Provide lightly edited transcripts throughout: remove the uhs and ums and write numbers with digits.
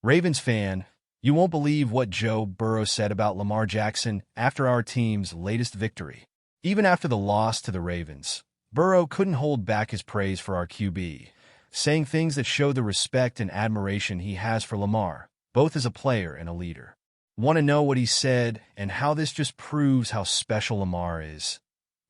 Ravens fan, you won't believe what Joe Burrow said about Lamar Jackson after our team's latest victory. Even after the loss to the Ravens, Burrow couldn't hold back his praise for our QB, saying things that show the respect and admiration he has for Lamar, both as a player and a leader. Want to know what he said and how this just proves how special Lamar is,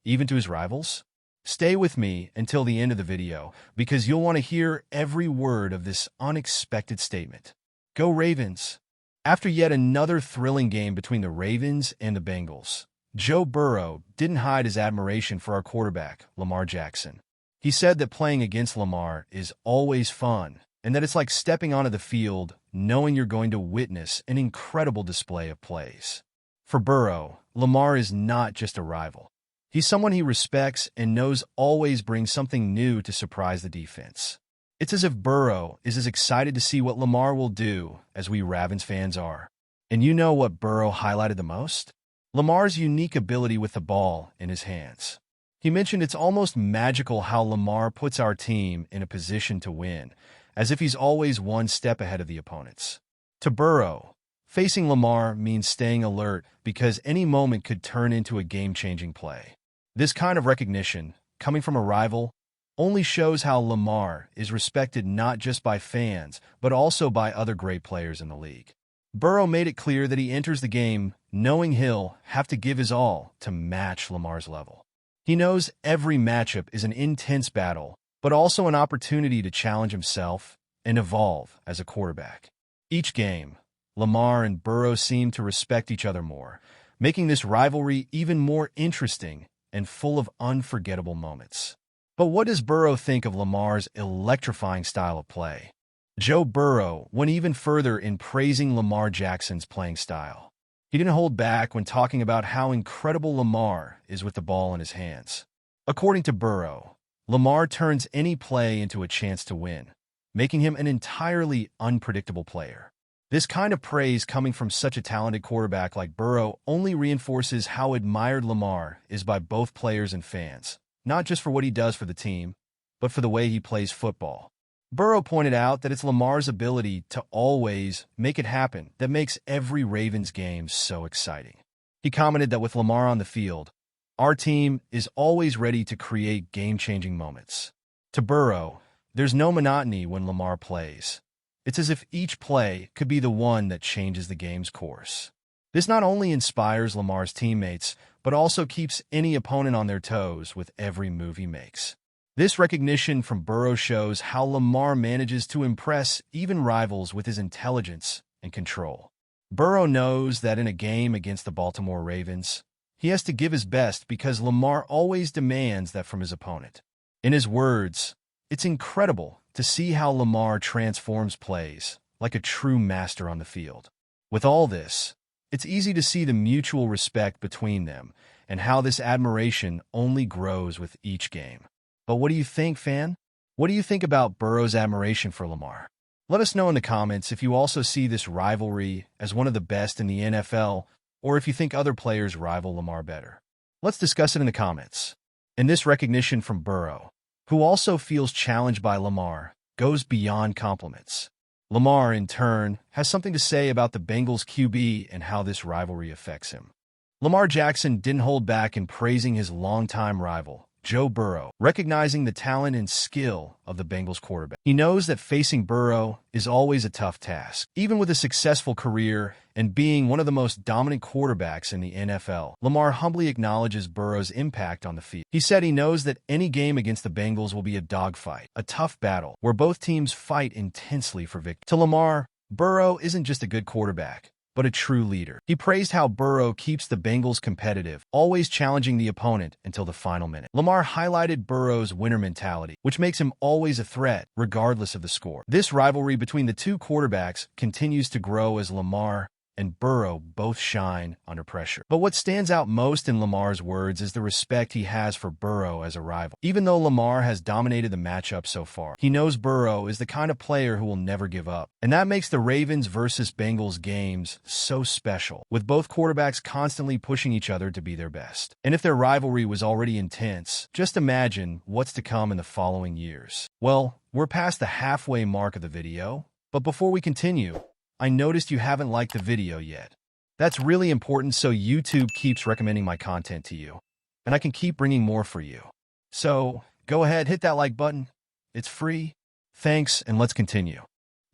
even to his rivals? Stay with me until the end of the video because you'll want to hear every word of this unexpected statement. Go Ravens! After yet another thrilling game between the Ravens and the Bengals, Joe Burrow didn't hide his admiration for our quarterback, Lamar Jackson. He said that playing against Lamar is always fun and that it's like stepping onto the field knowing you're going to witness an incredible display of plays. For Burrow, Lamar is not just a rival. He's someone he respects and knows always brings something new to surprise the defense. It's as if Burrow is as excited to see what Lamar will do as we Ravens fans are. And you know what Burrow highlighted the most? Lamar's unique ability with the ball in his hands. He mentioned it's almost magical how Lamar puts our team in a position to win, as if he's always one step ahead of the opponents. To Burrow, facing Lamar means staying alert because any moment could turn into a game-changing play. This kind of recognition, coming from a rival, only shows how Lamar is respected not just by fans, but also by other great players in the league. Burrow made it clear that he enters the game knowing he'll have to give his all to match Lamar's level. He knows every matchup is an intense battle, but also an opportunity to challenge himself and evolve as a quarterback. Each game, Lamar and Burrow seem to respect each other more, making this rivalry even more interesting and full of unforgettable moments. But what does Burrow think of Lamar's electrifying style of play? Joe Burrow went even further in praising Lamar Jackson's playing style. He didn't hold back when talking about how incredible Lamar is with the ball in his hands. According to Burrow, Lamar turns any play into a chance to win, making him an entirely unpredictable player. This kind of praise coming from such a talented quarterback like Burrow only reinforces how admired Lamar is by both players and fans, not just for what he does for the team, but for the way he plays football. Burrow pointed out that it's Lamar's ability to always make it happen that makes every Ravens game so exciting. He commented that with Lamar on the field, our team is always ready to create game-changing moments. To Burrow, there's no monotony when Lamar plays. It's as if each play could be the one that changes the game's course. This not only inspires Lamar's teammates, but also keeps any opponent on their toes with every move he makes. This recognition from Burrow shows how Lamar manages to impress even rivals with his intelligence and control. Burrow knows that in a game against the Baltimore Ravens, he has to give his best because Lamar always demands that from his opponent. In his words, it's incredible to see how Lamar transforms plays like a true master on the field. With all this, it's easy to see the mutual respect between them and how this admiration only grows with each game. But what do you think, fan? What do you think about Burrow's admiration for Lamar? Let us know in the comments if you also see this rivalry as one of the best in the NFL, or if you think other players rival Lamar better. Let's discuss it in the comments. And this recognition from Burrow, who also feels challenged by Lamar, goes beyond compliments. Lamar, in turn, has something to say about the Bengals QB and how this rivalry affects him. Lamar Jackson didn't hold back in praising his longtime rival, Joe Burrow, recognizing the talent and skill of the Bengals quarterback. He knows that facing Burrow is always a tough task. Even with a successful career and being one of the most dominant quarterbacks in the NFL, Lamar humbly acknowledges Burrow's impact on the field. He said he knows that any game against the Bengals will be a dogfight, a tough battle, where both teams fight intensely for victory. To Lamar, Burrow isn't just a good quarterback, but a true leader. He praised how Burrow keeps the Bengals competitive, always challenging the opponent until the final minute. Lamar highlighted Burrow's winner mentality, which makes him always a threat, regardless of the score. This rivalry between the two quarterbacks continues to grow as Lamar and Burrow both shine under pressure. But what stands out most in Lamar's words is the respect he has for Burrow as a rival. Even though Lamar has dominated the matchup so far, he knows Burrow is the kind of player who will never give up. And that makes the Ravens versus Bengals games so special, with both quarterbacks constantly pushing each other to be their best. And if their rivalry was already intense, just imagine what's to come in the following years. Well, we're past the halfway mark of the video, but before we continue, I noticed you haven't liked the video yet. That's really important so YouTube keeps recommending my content to you, and I can keep bringing more for you. So, go ahead, hit that like button. It's free. Thanks, and let's continue.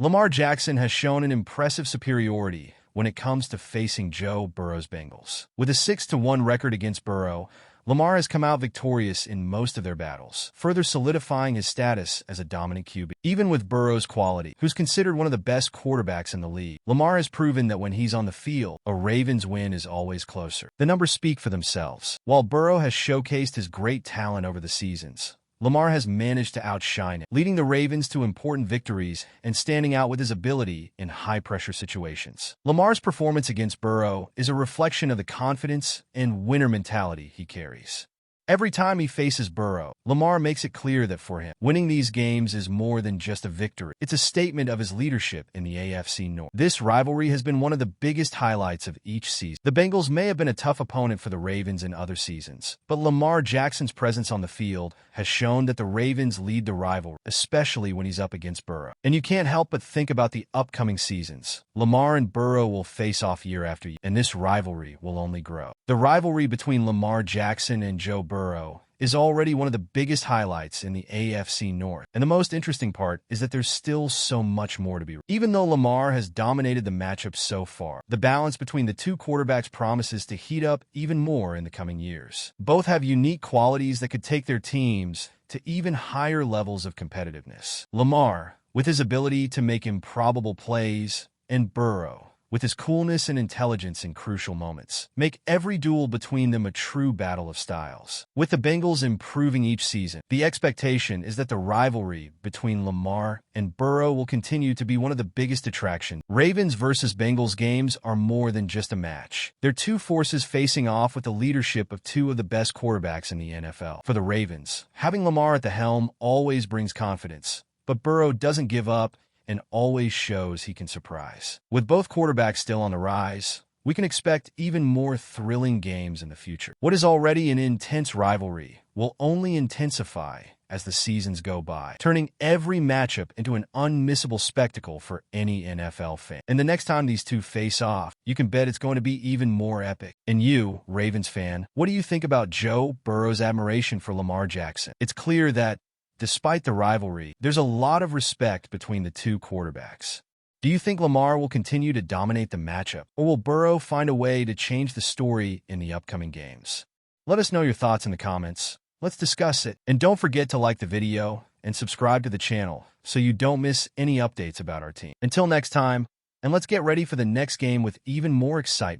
Lamar Jackson has shown an impressive superiority when it comes to facing Joe Burrow's Bengals. With a 6-1 record against Burrow, Lamar has come out victorious in most of their battles, further solidifying his status as a dominant QB. Even with Burrow's quality, who's considered one of the best quarterbacks in the league, Lamar has proven that when he's on the field, a Ravens win is always closer. The numbers speak for themselves. While Burrow has showcased his great talent over the seasons, Lamar has managed to outshine it, leading the Ravens to important victories and standing out with his ability in high-pressure situations. Lamar's performance against Burrow is a reflection of the confidence and winner mentality he carries. Every time he faces Burrow, Lamar makes it clear that for him, winning these games is more than just a victory. It's a statement of his leadership in the AFC North. This rivalry has been one of the biggest highlights of each season. The Bengals may have been a tough opponent for the Ravens in other seasons, but Lamar Jackson's presence on the field has shown that the Ravens lead the rivalry, especially when he's up against Burrow. And you can't help but think about the upcoming seasons. Lamar and Burrow will face off year after year, and this rivalry will only grow. The rivalry between Lamar Jackson and Joe Burrow is already one of the biggest highlights in the AFC North. And the most interesting part is that there's still so much more to be. Even though Lamar has dominated the matchup so far, the balance between the two quarterbacks promises to heat up even more in the coming years. Both have unique qualities that could take their teams to even higher levels of competitiveness. Lamar, with his ability to make improbable plays, and Burrow, with his coolness and intelligence in crucial moments, make every duel between them a true battle of styles. With the Bengals improving each season, the expectation is that the rivalry between Lamar and Burrow will continue to be one of the biggest attractions. Ravens versus Bengals games are more than just a match. They're two forces facing off with the leadership of two of the best quarterbacks in the NFL. For the Ravens, having Lamar at the helm always brings confidence, but Burrow doesn't give up and always shows he can surprise. With both quarterbacks still on the rise, we can expect even more thrilling games in the future. What is already an intense rivalry will only intensify as the seasons go by, turning every matchup into an unmissable spectacle for any NFL fan. And the next time these two face off, you can bet it's going to be even more epic. And you, Ravens fan, what do you think about Joe Burrow's admiration for Lamar Jackson? It's clear that despite the rivalry, there's a lot of respect between the two quarterbacks. Do you think Lamar will continue to dominate the matchup, or will Burrow find a way to change the story in the upcoming games? Let us know your thoughts in the comments. Let's discuss it. And don't forget to like the video and subscribe to the channel so you don't miss any updates about our team. Until next time, and let's get ready for the next game with even more excitement.